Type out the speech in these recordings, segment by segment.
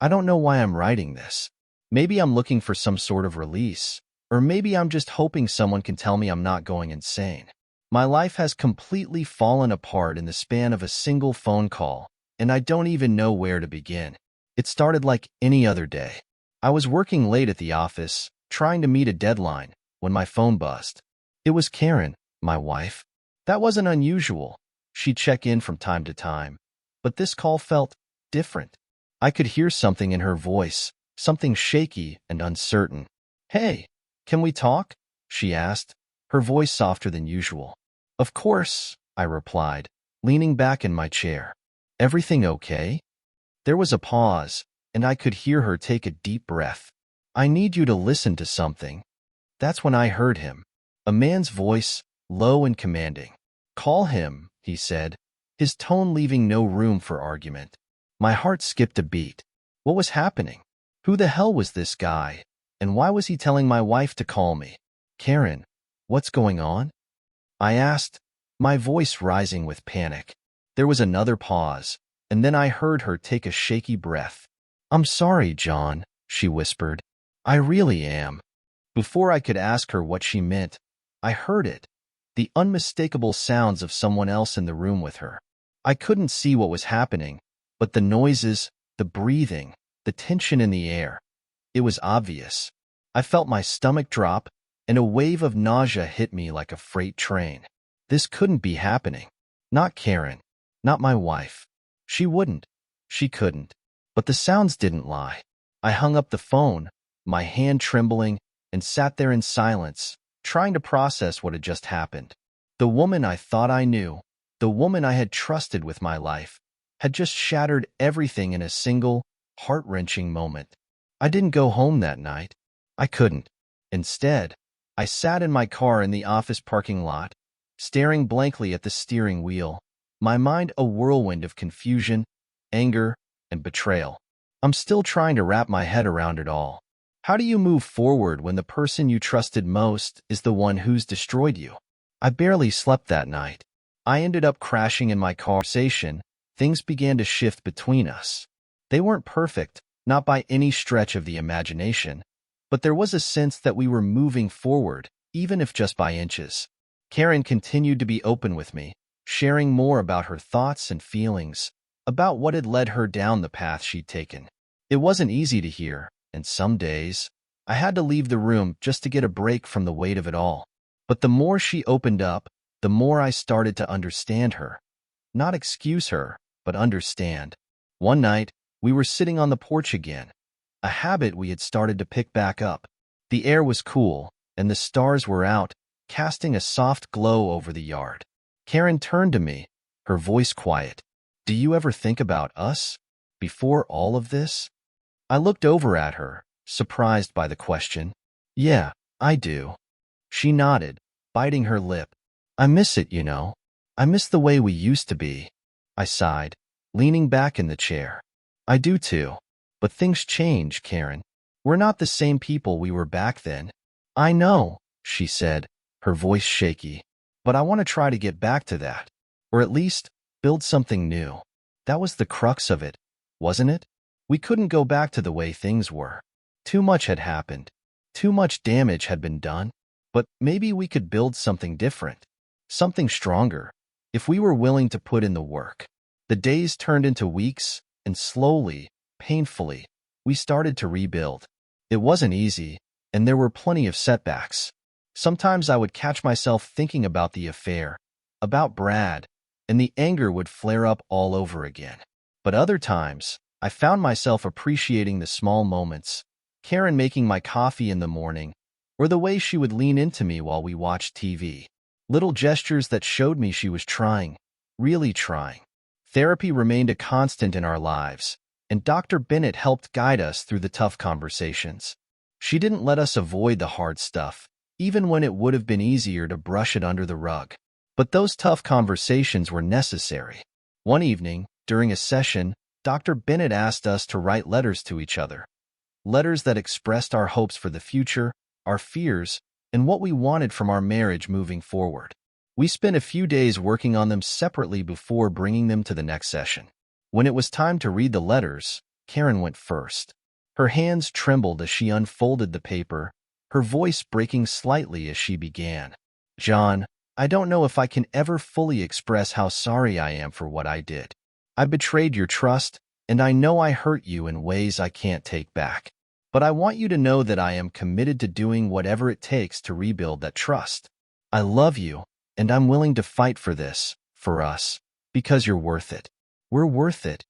I don't know why I'm writing this. Maybe I'm looking for some sort of release, or maybe I'm just hoping someone can tell me I'm not going insane. My life has completely fallen apart in the span of a single phone call, and I don't even know where to begin. It started like any other day. I was working late at the office, trying to meet a deadline, when my phone buzzed. It was Karen, my wife. That wasn't unusual. She'd check in from time to time, but this call felt different. I could hear something in her voice, something shaky and uncertain. "Hey, can we talk?" she asked, her voice softer than usual. "Of course," I replied, leaning back in my chair. "Everything okay?" There was a pause, and I could hear her take a deep breath. "I need you to listen to something." That's when I heard him. A man's voice, low and commanding. "Call him," he said, his tone leaving no room for argument. My heart skipped a beat. What was happening? Who the hell was this guy? And why was he telling my wife to call me? "Karen, what's going on?" I asked, my voice rising with panic. There was another pause, and then I heard her take a shaky breath. "I'm sorry, John," she whispered. "I really am." Before I could ask her what she meant, I heard it, the unmistakable sounds of someone else in the room with her. I couldn't see what was happening, but the noises, the breathing, the tension in the air. It was obvious. I felt my stomach drop, and a wave of nausea hit me like a freight train. This couldn't be happening. Not Karen. Not my wife. She wouldn't. She couldn't. But the sounds didn't lie. I hung up the phone, my hand trembling, and sat there in silence, trying to process what had just happened. The woman I thought I knew, the woman I had trusted with my life, had just shattered everything in a single, heart-wrenching moment. I didn't go home that night. I couldn't. Instead, I sat in my car in the office parking lot, staring blankly at the steering wheel, my mind a whirlwind of confusion, anger, and betrayal. I'm still trying to wrap my head around it all. How do you move forward when the person you trusted most is the one who's destroyed you? I barely slept that night. I ended up crashing in my conversation. Things began to shift between us. They weren't perfect, not by any stretch of the imagination, but there was a sense that we were moving forward, even if just by inches. Karen continued to be open with me, sharing more about her thoughts and feelings, about what had led her down the path she'd taken. It wasn't easy to hear, and some days, I had to leave the room just to get a break from the weight of it all. But the more she opened up, the more I started to understand her. Not excuse her, but understand. One night, we were sitting on the porch again, a habit we had started to pick back up. The air was cool, and the stars were out, casting a soft glow over the yard. Karen turned to me, her voice quiet. "Do you ever think about us? Before all of this?" I looked over at her, surprised by the question. "Yeah, I do." She nodded, biting her lip. "I miss it, you know. I miss the way we used to be." I sighed, leaning back in the chair. "I do too. But things change, Karen. We're not the same people we were back then." "I know," she said, her voice shaky. "But I want to try to get back to that. Or at least, build something new." That was the crux of it, wasn't it? We couldn't go back to the way things were. Too much had happened. Too much damage had been done. But maybe we could build something different. Something stronger, if we were willing to put in the work. The days turned into weeks, and slowly, painfully, we started to rebuild. It wasn't easy, and there were plenty of setbacks. Sometimes I would catch myself thinking about the affair, about Brad, and the anger would flare up all over again. But other times, I found myself appreciating the small moments, Karen making my coffee in the morning, or the way she would lean into me while we watched TV. Little gestures that showed me she was trying, really trying. Therapy remained a constant in our lives, and Dr. Bennett helped guide us through the tough conversations. She didn't let us avoid the hard stuff, even when it would have been easier to brush it under the rug. But those tough conversations were necessary. One evening, during a session, Dr. Bennett asked us to write letters to each other. Letters that expressed our hopes for the future, our fears, and what we wanted from our marriage moving forward. We spent a few days working on them separately before bringing them to the next session. When it was time to read the letters, Karen went first. Her hands trembled as she unfolded the paper, her voice breaking slightly as she began. John, I don't know if I can ever fully express how sorry I am for what I did. I betrayed your trust, and I know I hurt you in ways I can't take back. But I want you to know that I am committed to doing whatever it takes to rebuild that trust. I love you, and I'm willing to fight for this, for us, because you're worth it. We're worth it.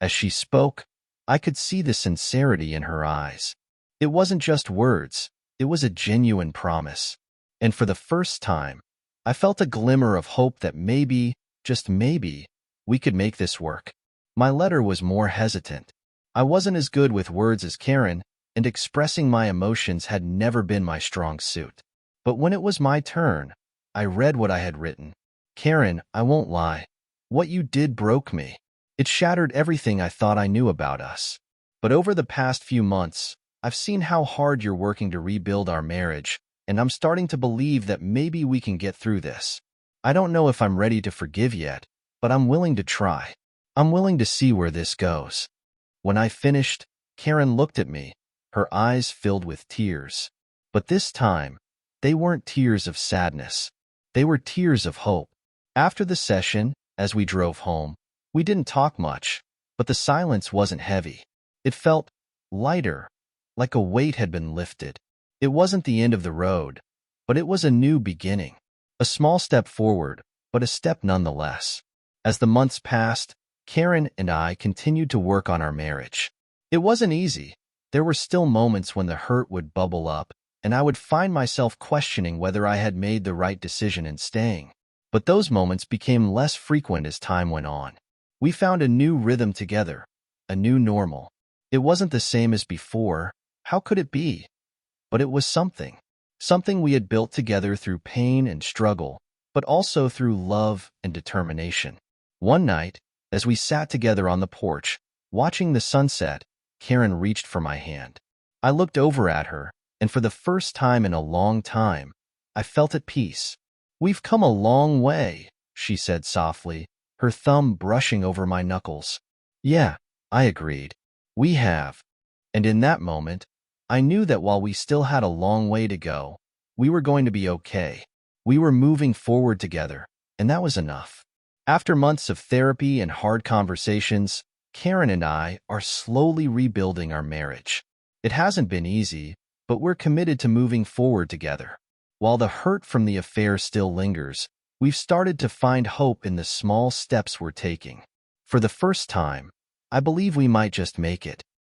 As she spoke, I could see the sincerity in her eyes. It wasn't just words, it was a genuine promise. And for the first time, I felt a glimmer of hope that maybe, just maybe, we could make this work. My letter was more hesitant. I wasn't as good with words as Karen, and expressing my emotions had never been my strong suit. But when it was my turn, I read what I had written. Karen, I won't lie. What you did broke me. It shattered everything I thought I knew about us. But over the past few months, I've seen how hard you're working to rebuild our marriage, and I'm starting to believe that maybe we can get through this. I don't know if I'm ready to forgive yet, but I'm willing to try. I'm willing to see where this goes. When I finished, Karen looked at me, her eyes filled with tears. But this time, they weren't tears of sadness. They were tears of hope. After the session, as we drove home, we didn't talk much, but the silence wasn't heavy. It felt lighter, like a weight had been lifted. It wasn't the end of the road, but it was a new beginning. A small step forward, but a step nonetheless. As the months passed, Karen and I continued to work on our marriage. It wasn't easy. There were still moments when the hurt would bubble up, and I would find myself questioning whether I had made the right decision in staying. But those moments became less frequent as time went on. We found a new rhythm together, a new normal. It wasn't the same as before. How could it be? But it was something. Something we had built together through pain and struggle, but also through love and determination. One night, as we sat together on the porch, watching the sunset, Karen reached for my hand. I looked over at her, and for the first time in a long time, I felt at peace. We've come a long way, she said softly, her thumb brushing over my knuckles. Yeah, I agreed. We have. And in that moment, I knew that while we still had a long way to go, we were going to be okay. We were moving forward together, and that was enough. After months of therapy and hard conversations, Karen and I are slowly rebuilding our marriage. It hasn't been easy, but we're committed to moving forward together. While the hurt from the affair still lingers, we've started to find hope in the small steps we're taking. For the first time, I believe we might just make it.